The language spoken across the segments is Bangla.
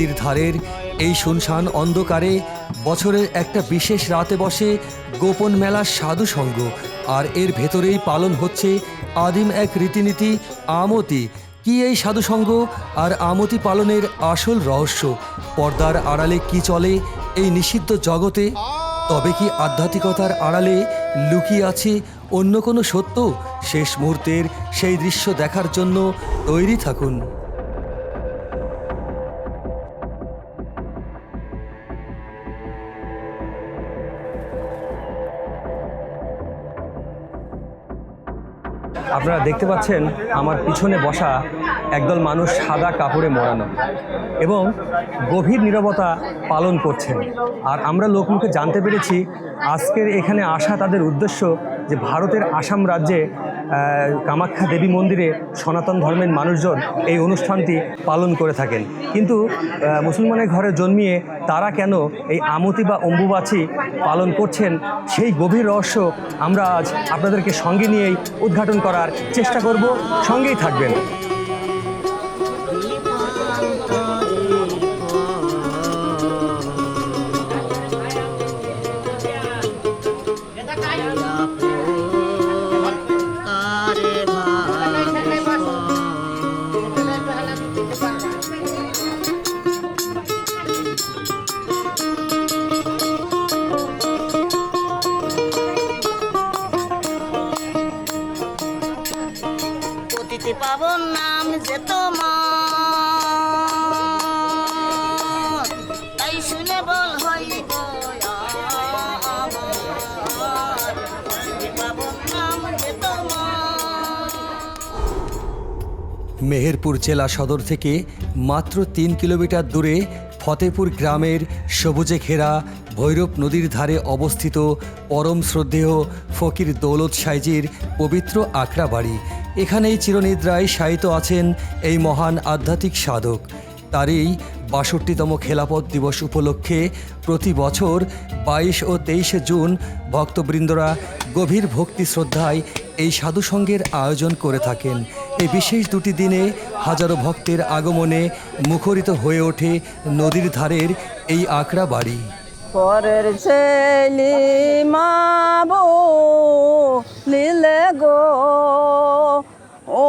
নদীর ধারের এই শুনশান অন্ধকারে বছরের একটা বিশেষ রাতে বসে গোপন মেলার সাধু সঙ্গ, আর এর ভেতরেই পালন হচ্ছে আদিম এক রীতিনীতি আমতি। কি এই সাধুসঙ্গ আর আমতি পালনের আসল রহস্য? পর্দার আড়ালে কি চলে এই নিষিদ্ধ জগতে? তবে কি আধ্যাত্মিকতার আড়ালে লুকিয়ে আছে অন্য কোনো সত্য? শেষ মুহূর্তের সেই দৃশ্য দেখার জন্য তৈরি থাকুন। আপনারা দেখতে পাচ্ছেন আমার পিছনে বসা একদল মানুষ সাদা কাপড়ে মোড়ানো এবং গভীর নীরবতা পালন করছেন। আর আমরা লোকমুখে জানতে পেরেছি আজকের এখানে আসা তাদের উদ্দেশ্য যে ভারতের আসাম রাজ্যে কামাখ্যা দেবী মন্দিরে সনাতন ধর্মের মানুষজন এই অনুষ্ঠানটি পালন করে থাকেন। কিন্তু মুসলমানের ঘরে জন্মিয়ে তারা কেন এই আমতি বা অম্বুবাচী পালন করছেন, সেই গভীর রহস্য আমরা আজ আপনাদেরকে সঙ্গে নিয়েই উদ্ঘাটন করার চেষ্টা করব। সঙ্গেই থাকবেন। পাবন নাম যে তোমার, তাই শুনে বল হইব পাবন নাম যে তোমার। মেহেরপুর জেলা সদর থেকে মাত্র 3 কিলোমিটার দূরে ফতেপুর গ্রামের সবুজে ঘেরা ভৈরব নদীর ধারে অবস্থিত পরম শ্রদ্ধেয় ফকির দৌলত সাইজির পবিত্র আখড়া বাড়ি। এখানেই চিরনিদ্রায় শায়িত আছেন এই মহান আধ্যাত্মিক সাধক। তারই ৬২তম খেলাফত দিবস উপলক্ষে প্রতি বছর ২২ ও ২৩ জুন ভক্তবৃন্দরা গভীর ভক্তি শ্রদ্ধায় এই সাধুসঙ্গের আয়োজন করে থাকেন। এই বিশেষ দুটি দিনে হাজারো ভক্তের আগমনে মুখরিত হয়ে ওঠে নদীর ধারের এই আখড়া বাড়ি। পরের ছেলি মাবো লীলে গো, ও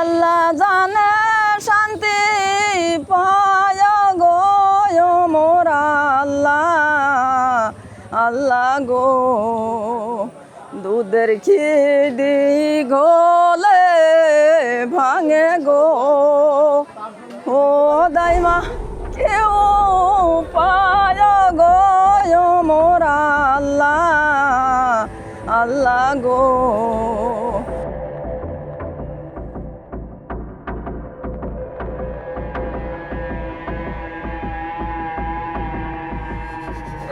আল্লাহ জানে শান্তি পায় গো মোরা আল্লাহ আল্লাহ গো। দুধের খিদি গোলে ভাঙে গো, ও দাইমা কেউ পায় গো মোরা আল্লাহ আল্লাহ গো।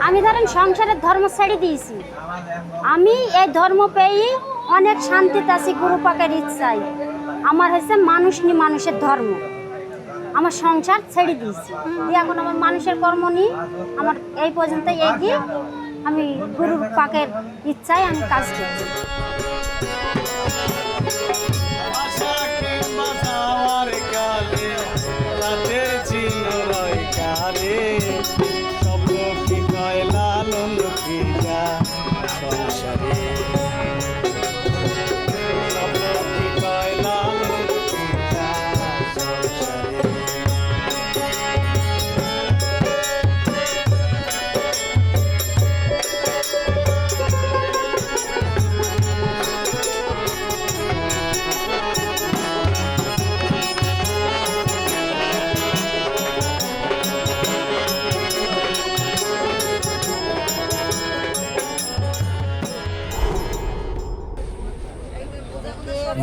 আমি ধরেন সংসারের ধর্ম ছেড়ে দিয়েছি, আমি এই ধর্ম পেয়ে অনেক শান্তিতে আছি গুরু পাকের ইচ্ছায়। আমার হচ্ছে মানুষ নি মানুষের ধর্ম, আমার সংসার ছেড়ে দিয়েছি, দিয়ে এখন আমার মানুষের কর্ম নিয়ে আমার এই পর্যন্ত এগিয়ে আমি গুরু পাকের ইচ্ছায় আমি কাজ করছি।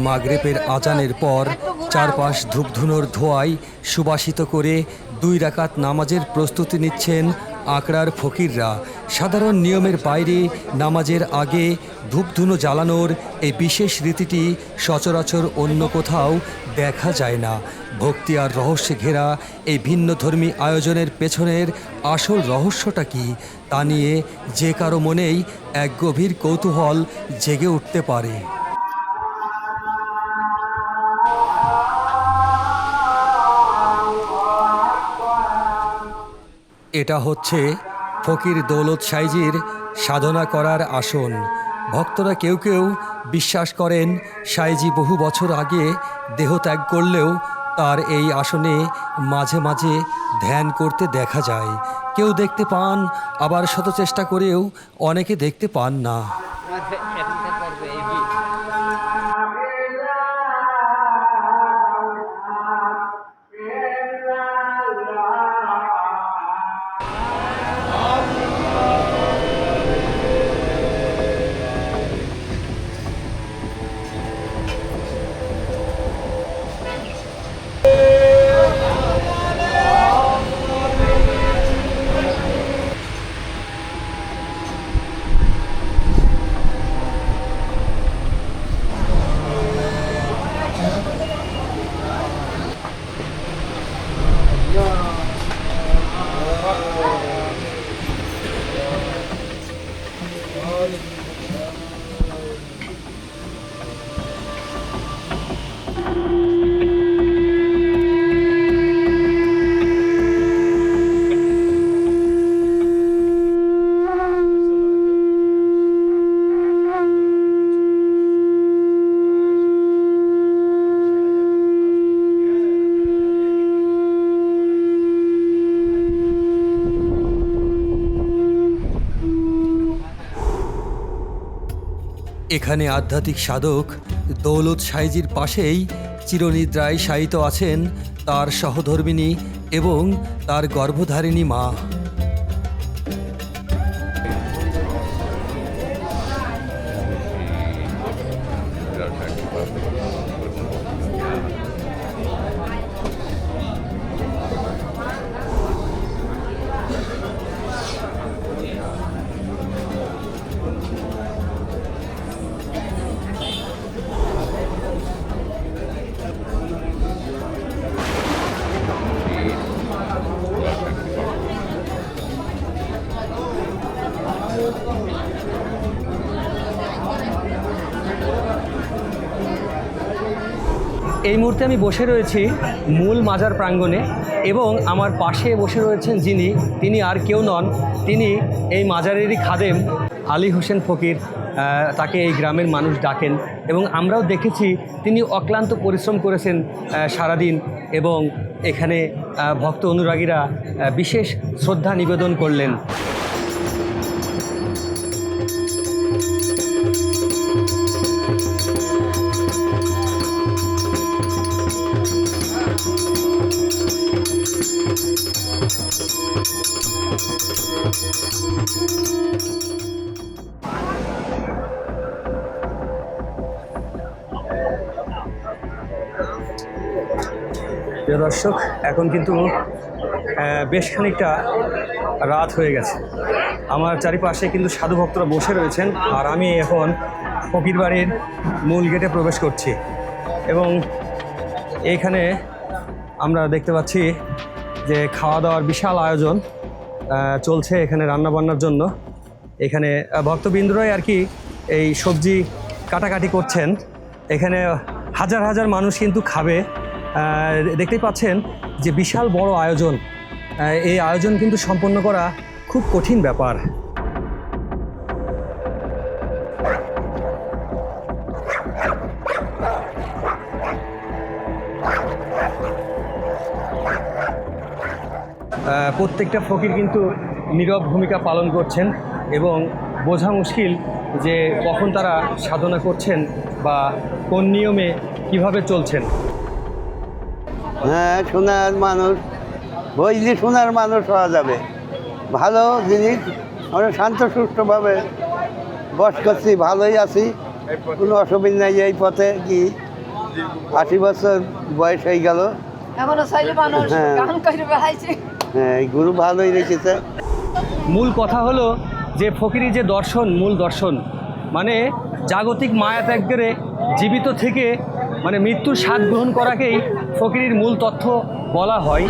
মাগরিবের আজানের পর চারপাশ ধূপধুনোর ধোঁয়ায় সুবাসিত করে 2 রাকাত নামাজের প্রস্তুতি নিচ্ছেন আখড়ার ফকিররা। সাধারণ নিয়মের বাইরে নামাজের আগে ধূপধুনো জ্বালানোর এই বিশেষ রীতিটি সচরাচর অন্য কোথাও দেখা যায় না। ভক্তি আর রহস্যে ঘেরা এই ভিন্নধর্মী আয়োজনের পেছনের আসল রহস্যটা কি, তা নিয়ে যে কারো মনেই এক গভীর কৌতূহল জেগে উঠতে পারে। এটা হচ্ছে ফকির দৌলত সাইজির সাধনা করার আসন। ভক্তরা কেউ কেউ বিশ্বাস করেন সাইজি বহু বছর আগে দেহত্যাগ করলেও তার এই আসনে মাঝে মাঝে ধ্যান করতে দেখা যায়। কেউ দেখতে পান, আবার শত চেষ্টা করেও অনেকে দেখতে পান না। এখানে আধ্যাত্মিক সাধক দৌলত সাইজির পাশেই চিরনিদ্রায় শায়িত আছেন তার সহধর্মিণী এবং তার গর্ভধারিণী মা। এই মুহূর্তে আমি বসে রয়েছি মূল মাজার প্রাঙ্গণে এবং আমার পাশে বসে রয়েছেন যিনি, তিনি আর কেউ নন, তিনি এই মাজারেরই খাদেম আলী হোসেন ফকির। তাকে এই গ্রামের মানুষ ডাকেন এবং আমরাও দেখেছি তিনি অক্লান্ত পরিশ্রম করেছেন সারাদিন এবং এখানে ভক্ত অনুরাগীরা বিশেষ শ্রদ্ধা নিবেদন করলেন। প্রিয় দর্শক, এখন কিন্তু বেশ খানিকটা রাত হয়ে গেছে। আমার চারিপাশে কিন্তু সাধু ভক্তরা বসে রয়েছেন আর আমি এখন ফকির বাড়ির মূল গেটে প্রবেশ করছি এবং এইখানে আমরা দেখতে পাচ্ছি যে খাওয়া দাওয়ার বিশাল আয়োজন চলছে এখানে রান্নাবান্নার জন্য। এখানে ভক্তবৃন্দরাই আর কি এই সবজি কাটাকাটি করছেন। এখানে হাজার হাজার মানুষ কিন্তু খাবে। দেখতেই পাচ্ছেন যে বিশাল বড় আয়োজন। এই আয়োজন কিন্তু সম্পন্ন করা খুব কঠিন ব্যাপার। প্রত্যেকটা ফকির কিন্তু নীরব ভূমিকা পালন করছেন এবং বোঝা মুশকিল যে কখন তারা সাধনা করছেন বা কোন নিয়মে কিভাবে চলছেন। হ্যাঁ, শোনার মানুষ বইলে শোনার মানুষ হওয়া যাবে। ভালো জিনিস, আমরা শান্ত সুষ্ঠুভাবে বস করছি, ভালোই আছি, কোনো অসুবিধা নেই। এই পথে কি 80 বছর বয়স হয়ে গেল, হ্যাঁ এই গুরু ভালোই রেখেছে। মূল কথা হলো যে ফকিরি যে দর্শন, মূল দর্শন মানে জাগতিক মায়া ত্যাগ করে জীবিত থেকে মানে মৃত্যুর স্বাদ গ্রহণ করাকেই ফকিরির মূল তথ্য বলা হয়।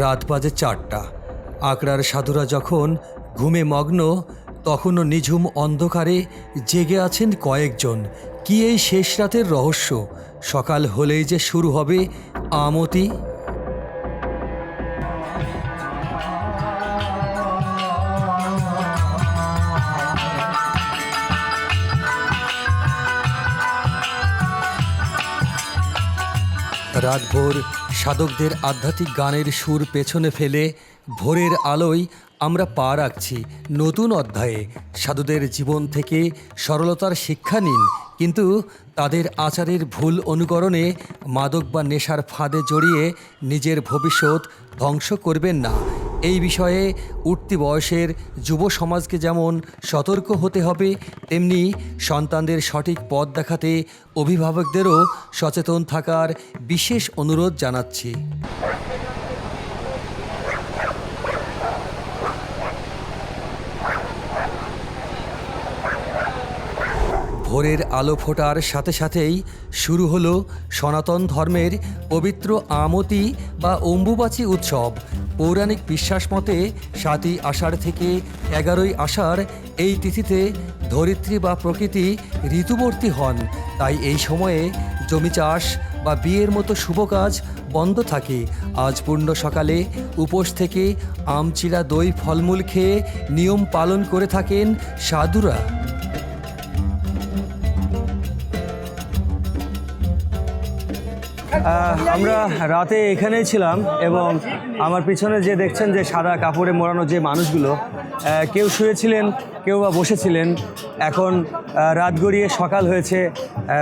রাত বাজে 4টা। আকড়ার সাধুরা যখন ঘুমে মগ্ন, তখনও নিঝুম অন্ধকারে জেগে আছেন কয়েকজন। কি এই শেষ রাতের রহস্য? সকাল হলেই যে শুরু হবে আমতি। রাতভর সাধকদের আধ্যাত্মিক গানের সুর পেছনে ফেলে ভোরের আলোয় আমরা পা রাখছি নতুন অধ্যায়ে। সাধুদের জীবন থেকে সরলতার শিক্ষা নিন, কিন্তু তাদের আচারের ভুল অনুকরণে মাদক বা নেশার ফাঁদে জড়িয়ে নিজের ভবিষ্যৎ ধ্বংস করবেন না। এই বিষয়ে উঠতি বয়সের যুব সমাজকে যেমন সতর্ক হতে হবে, তেমনি সন্তানদের সঠিক পথ দেখাতে অভিভাবকদেরও সচেতন থাকার বিশেষ অনুরোধ জানাচ্ছি। ভোরের আলো ফোটার সাথে সাথেই শুরু হলো সনাতন ধর্মের পবিত্র আমতি বা অম্বুবাচী উৎসব। পৌরাণিক বিশ্বাস মতে 7ই আষাঢ় থেকে 11ই আষাঢ় এই তিথিতে ধরিত্রী বা প্রকৃতি ঋতুবর্তী হন। তাই এই সময়ে জমি চাষ বা বিয়ের মতো শুভ কাজ বন্ধ থাকে। আজ পূর্ণ সকালে উপোস থেকে আমচিরা দই ফলমূল খেয়ে নিয়ম পালন করে থাকেন সাধুরা। আমরা রাতে এখানেই ছিলাম এবং আমার পিছনে যে দেখছেন যে সাদা কাপড়ে মোড়ানো যে মানুষগুলো, কেউ শুয়েছিলেন, কেউ বা বসেছিলেন। এখন রাত গড়িয়ে সকাল হয়েছে,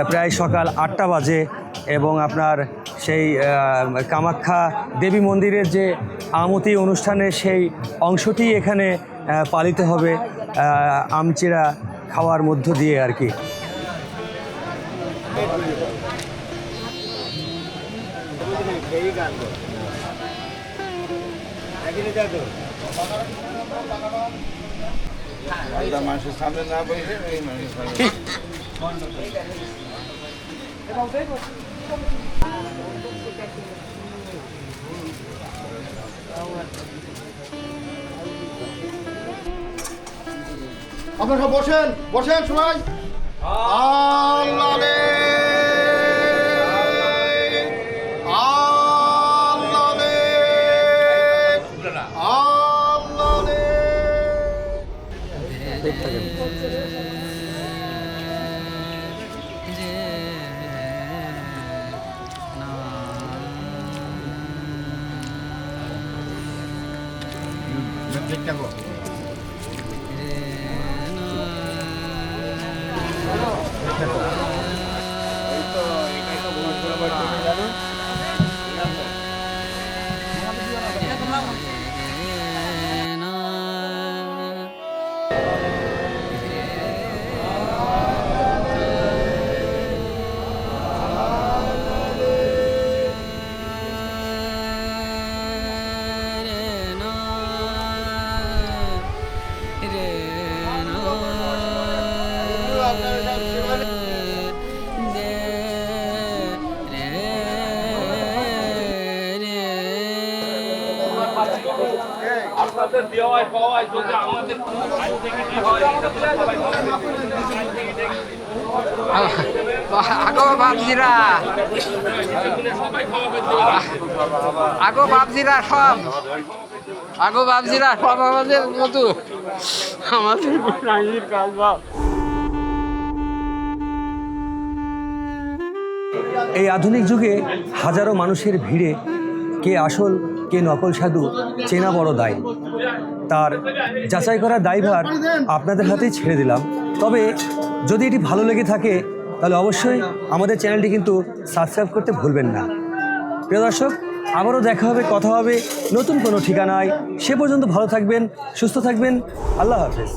প্রায় সকাল 8টা বাজে এবং আপনার সেই কামাখ্যা দেবী মন্দিরের যে আমতি অনুষ্ঠানের সেই অংশটি এখানে পালিত হবে আমচিরা খাওয়ার মধ্য দিয়ে আর কি। মানুষের সামনে না বসে এই মানুষের আপনারা সব বসেন বসেন সবাই। আল্লাহ রে আল্লাহ রে আল্লাহ রে। আপনাদের দেওয়ায় পাওয়ায় যদি আমাদের আগো বাপজিরা আগো বাপজিরা সব আগো বাপজিরা সব আমাদের মতো আমাদের কাজ বাপ। এই আধুনিক যুগে হাজারো মানুষের ভিড়ে কে আসল কে নকল সাধু চেনা বড় দায়। তার যাচাই করার দায়ভার আপনাদের হাতেই ছেড়ে দিলাম। তবে যদি এটি ভালো লেগে থাকে তাহলে অবশ্যই আমাদের চ্যানেলটি কিন্তু সাবস্ক্রাইব করতে ভুলবেন না। প্রিয় দর্শক, আবারও দেখা হবে, কথা হবে নতুন কোনো ঠিকানায়। সে পর্যন্ত ভালো থাকবেন, সুস্থ থাকবেন। আল্লাহ হাফেজ।